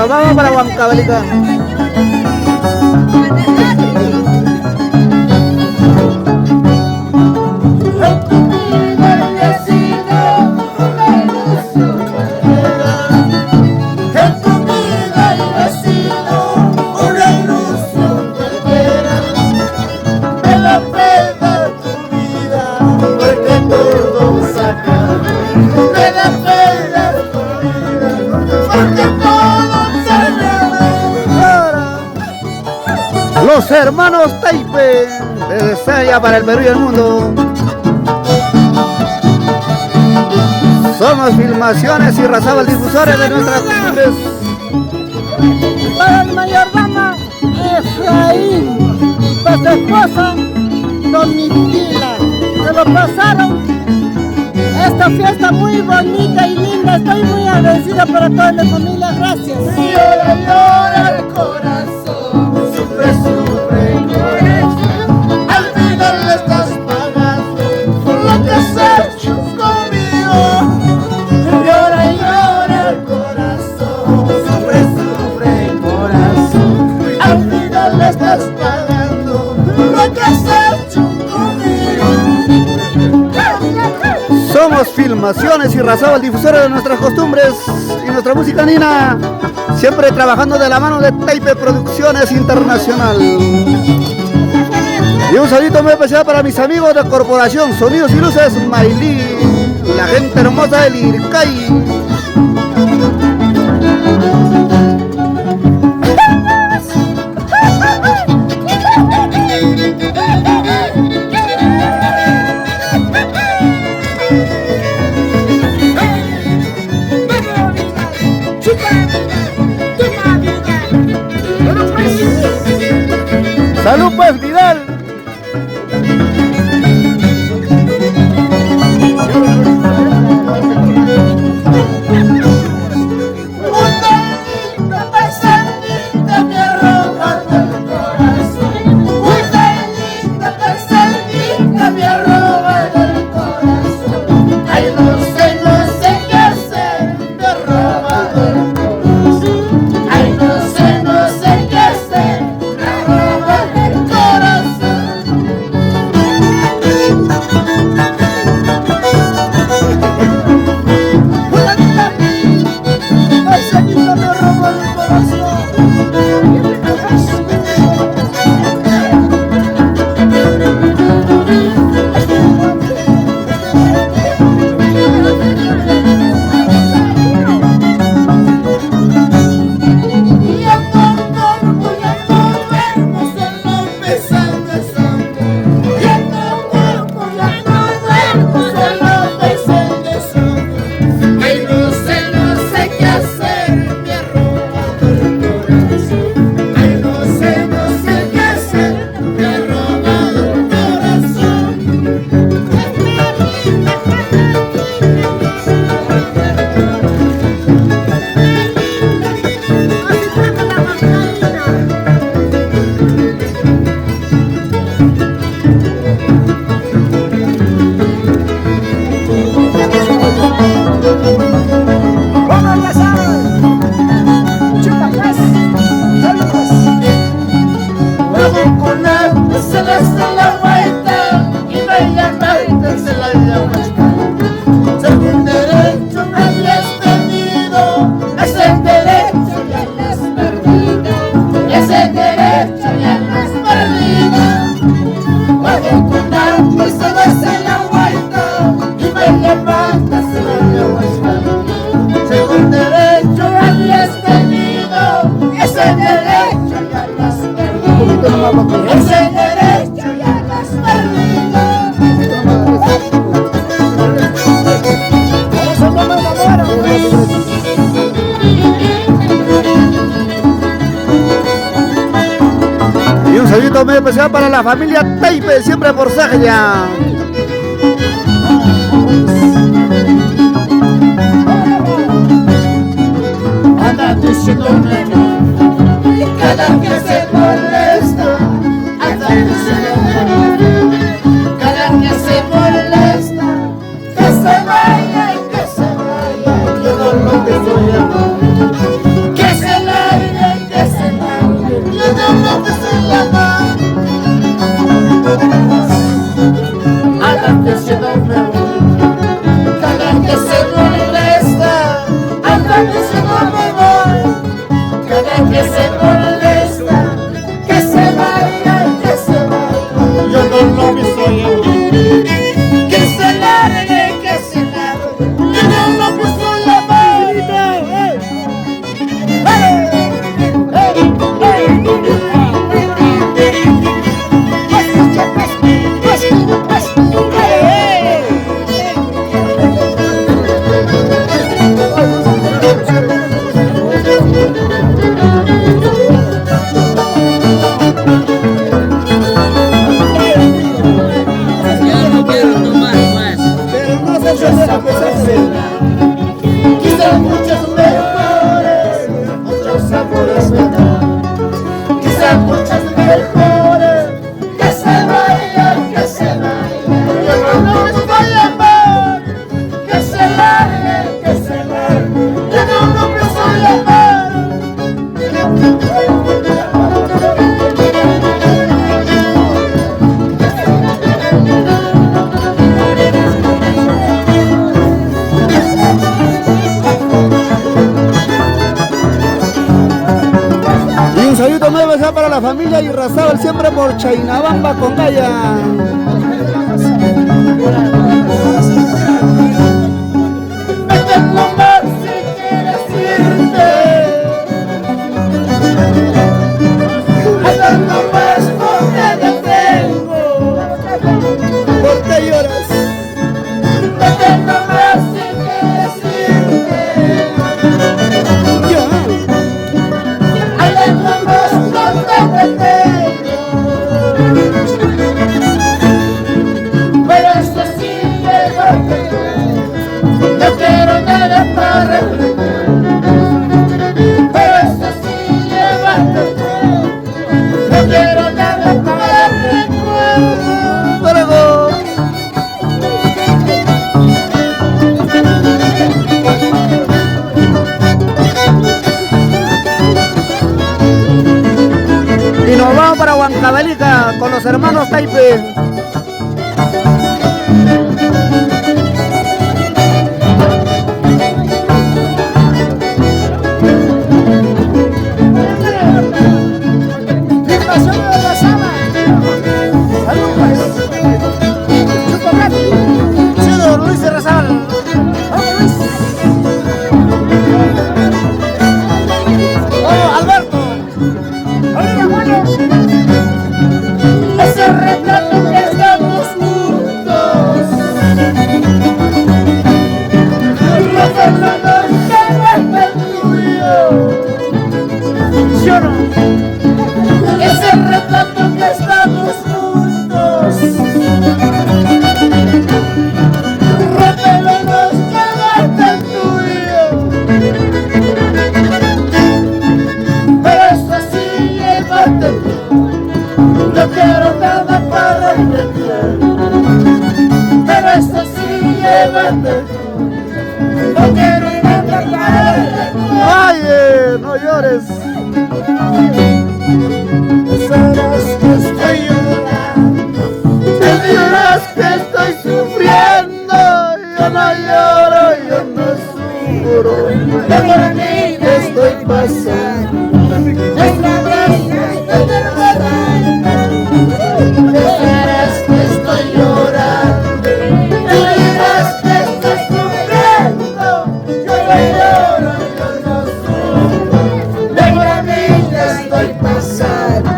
Nos vamos para Huancavelica. Los hermanos Taipe, desde Saya para el Perú y el mundo. Somos Filmaciones y Razábal, difusores de nuestras costumbres. Para el mayordoma Efraín, para su esposa Domitila, se lo pasaron esta fiesta muy bonita y linda. Estoy muy agradecida para toda la familia, gracias. Llora, llora el corazón, sufre, sufre el corazón. Al final le estás pagando por lo que has hecho conmigo. Llora, llora el corazón, sufre, sufre el corazón. Al final le estás pagando por lo que has hecho conmigo. Somos Filmaciones y Razábal, difusores de nuestras costumbres y nuestra música andina, siempre trabajando de la mano de Taipe Producciones Internacional. Y un saludito muy especial para mis amigos de Corporación Sonidos y Luces Mailí, la gente hermosa del Ircay. ¡Salud pues, Vidal! Y un saludito muy especial para la familia Taipe, siempre por Sajaya. Anda diciéndome cada que se molesta, anda diciéndome cada que se molesta, que se vaya y que se vaya, yo no lo que soy amor, que se la Quizás muchos mejores, muchos amores me dan. Quizás muchos mejores, que se vayan, que se vayan. Yo no los voy a amar, que se larguen, que se larguen. Yo no los voy a amar. Y un saludo nuevo ya para la familia Irrazábal, siempre por Chainabamba con Gaya. Vete nomás si quieres irte. Vete nomás, no te detengo. ¿Por qué lloras? Vete nomás si quieres irte. Ya. Vete nomás, no te detengo. Pero eso sí, llévate. No quiero nada para reflejar. Pero eso sí, llévate. No quiero nada para recuerdo. Luego. Y nos vamos para Huancavelica con los hermanos Taipe. Ese retrato que estamos juntos, Fernando, que no es el tuyo. ¿Sí o no? Ese retrato que estamos juntos, Fernando, que no es el tuyo. Pero eso sí, llévate. No quiero nada para entender, pero eso sí, llévate. No quiero nada para entender. ¡Ay, no llores! Pensarás que estoy llorando, te dirás que estoy sufriendo. Yo no lloro, yo no sufro, de por mí que estoy pasando. Nuestra gracia está terminando. Pensarás que estoy llorando, te dirás que estoy sufriendo. Yo no lloro, yo no sufro, de por mí que estoy pasando.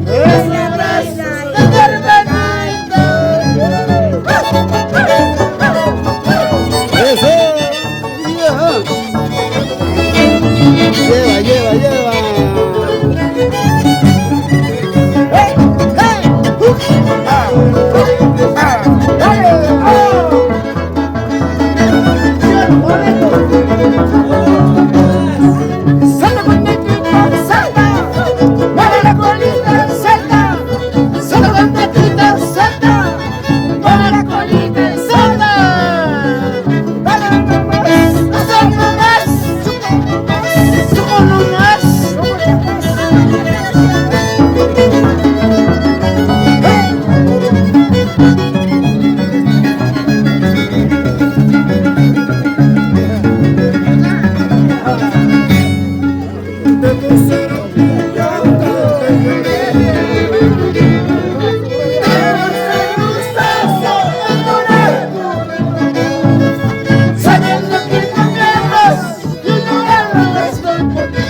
Nuestra gracia está terminando. ¡Eso! ¡Ya! Lleva, lleva, lleva. Salta con negrita, salta, mueve la colita, salta. Salta con negrita, salta, mueve la colita, salta. Dale nomás, salta más, sumo nomás. Sabiendo que no me amas, yo no estoy por ti.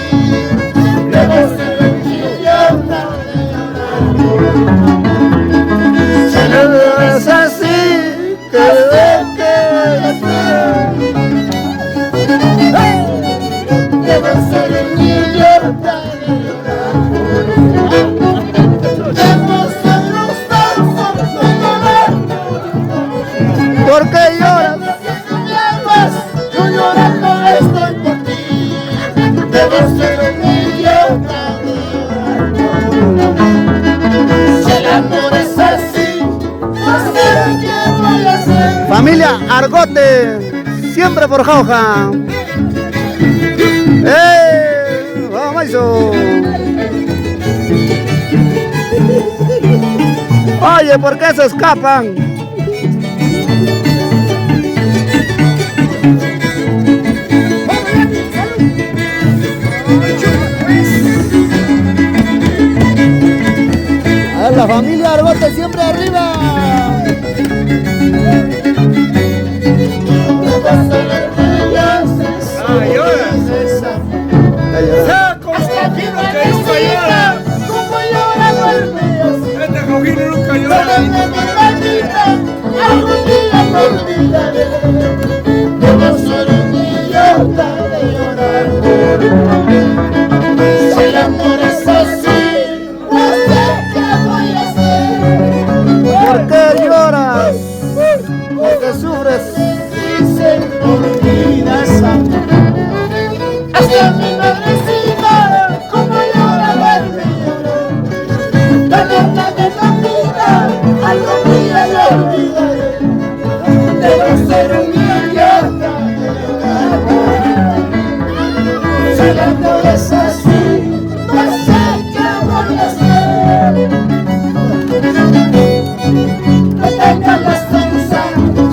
Debo ser un idiota de llorar. Si no es así, que debo ser un idiota de llorar. Debo ser un tonto de llorar. ¿Por qué lloras? Sabiendo que no me estás, yo llorando estoy por ti. Debo ser un idiota. Si el amor es así, no sé qué voy a hacer. Familia Argote, siempre por Jauja. ¡Vamos, Maizo! Oye, ¿por qué se escapan? A ver, la familia Argote siempre arriba. Hasta aquí no nunca llora, como llora no olvidas. Este Cojino nunca llora. Algún día me olvidaré. Debo ser un idiota de llorar por ti. Si el amor es así, no sé qué voy a hacer. ¿Por qué lloras? ¿Por qué sufres? Dicen por vida sana. Hasta mi madrecita, como llora verme llorar. La nota de la vida, algún día lo olvidaré. Debo ser un idiota de llorar. Si el amor es así, no sé qué voy a hacer. No tengas la excusa,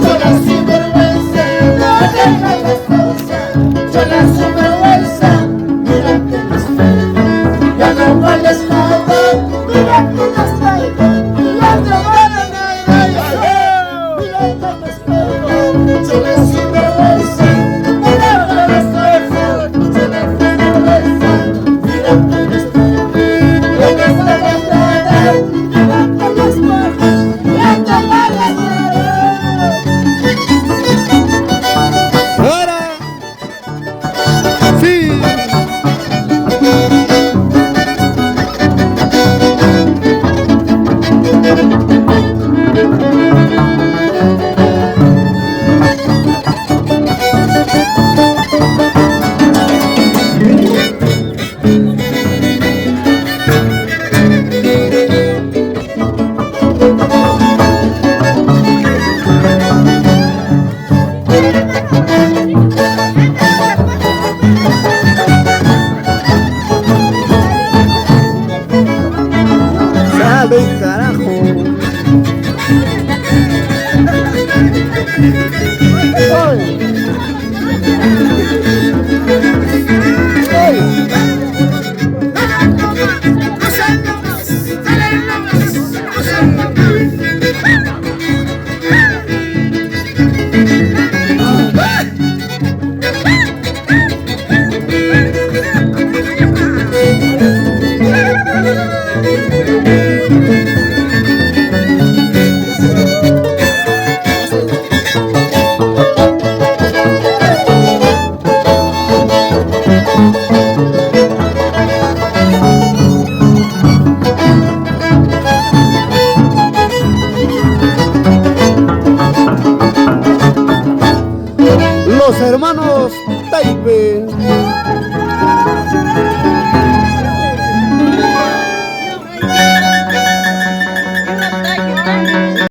yo la sinvergüenza. No tengas la excusa, yo la sinvergüenza. Mírate en el espejo, ya no vales nada. Mírate en el espejo, ya no vales nada. Mírate en el espejo, yo la sinvergüenza. Mírate en el espejo, yo la sinvergüenza. Mírate en el espejo, ya no vales nada. Mírate en el espejo, ya no vales nada. ¡Ahora! ¡Sí! ¡Sabe, carajo! Los hermanos Taipe.